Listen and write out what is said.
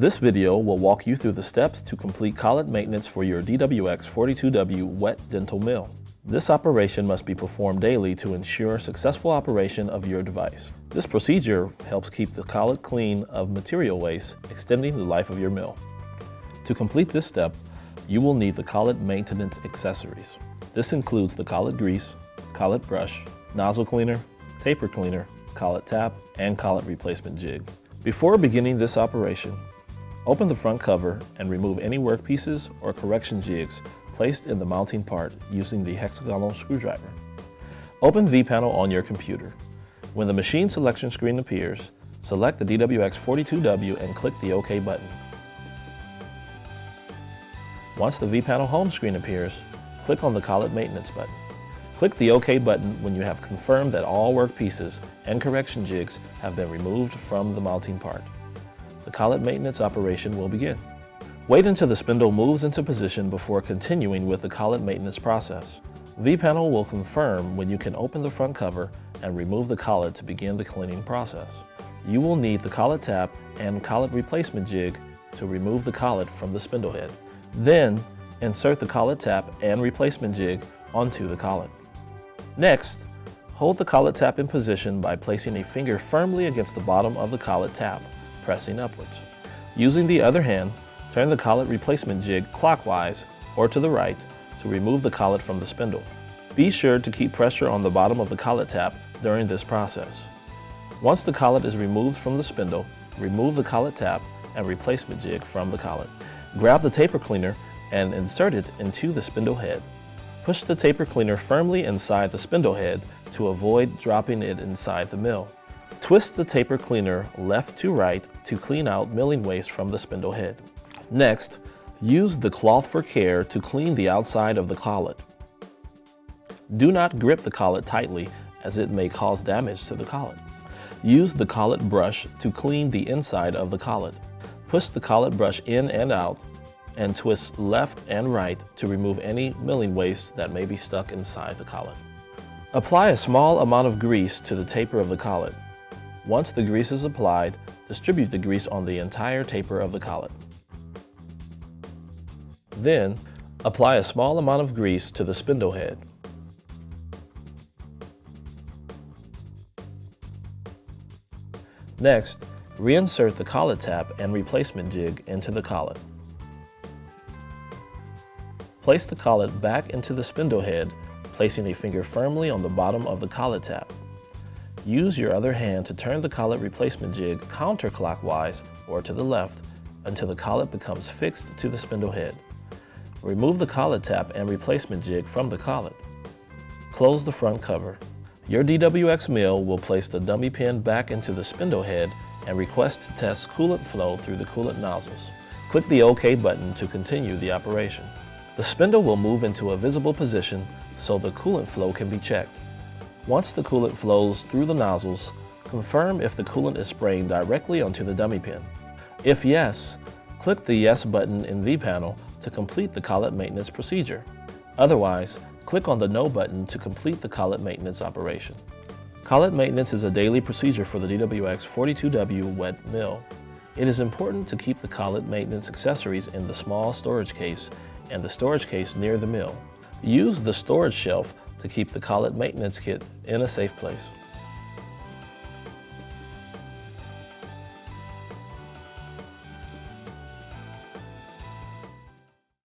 This video will walk you through the steps to complete collet maintenance for your DWX 42W wet dental mill. This operation must be performed daily to ensure successful operation of your device. This procedure helps keep the collet clean of material waste, extending the life of your mill. To complete this step, you will need the collet maintenance accessories. This includes the collet grease, collet brush, nozzle cleaner, taper cleaner, collet tap, and collet replacement jig. Before beginning this operation, open the front cover and remove any workpieces or correction jigs placed in the mounting part using the hexagonal screwdriver. Open vPanel on your computer. When the machine selection screen appears, select the DWX 42W and click the OK button. Once the vPanel home screen appears, click on the collet maintenance button. Click the OK button when you have confirmed that all workpieces and correction jigs have been removed from the mounting part. The collet maintenance operation will begin. Wait until the spindle moves into position before continuing with the collet maintenance process. vPanel will confirm when you can open the front cover and remove the collet to begin the cleaning process. You will need the collet tap and collet replacement jig to remove the collet from the spindle head. Then, insert the collet tap and replacement jig onto the collet. Next, hold the collet tap in position by placing a finger firmly against the bottom of the collet tap, pressing upwards. Using the other hand, turn the collet replacement jig clockwise or to the right to remove the collet from the spindle. Be sure to keep pressure on the bottom of the collet tap during this process. Once the collet is removed from the spindle, remove the collet tap and replacement jig from the collet. Grab the taper cleaner and insert it into the spindle head. Push the taper cleaner firmly inside the spindle head to avoid dropping it inside the mill. Twist the taper cleaner left to right to clean out milling waste from the spindle head. Next, use the cloth for care to clean the outside of the collet. Do not grip the collet tightly as it may cause damage to the collet. Use the collet brush to clean the inside of the collet. Push the collet brush in and out and twist left and right to remove any milling waste that may be stuck inside the collet. Apply a small amount of grease to the taper of the collet. Once the grease is applied, distribute the grease on the entire taper of the collet. Then, apply a small amount of grease to the spindle head. Next, reinsert the collet tap and replacement jig into the collet. Place the collet back into the spindle head, placing a finger firmly on the bottom of the collet tap. Use your other hand to turn the collet replacement jig counterclockwise or to the left until the collet becomes fixed to the spindle head. Remove the collet tap and replacement jig from the collet. Close the front cover. Your DWX mill will place the dummy pin back into the spindle head and request to test coolant flow through the coolant nozzles. Click the OK button to continue the operation. The spindle will move into a visible position so the coolant flow can be checked. Once the coolant flows through the nozzles, confirm if the coolant is spraying directly onto the dummy pin. If yes, click the Yes button in vPanel to complete the collet maintenance procedure. Otherwise, click on the No button to complete the collet maintenance operation. Collet maintenance is a daily procedure for the DWX 42W wet mill. It is important to keep the collet maintenance accessories in the small storage case and the storage case near the mill. Use the storage shelf to keep the collet maintenance kit in a safe place.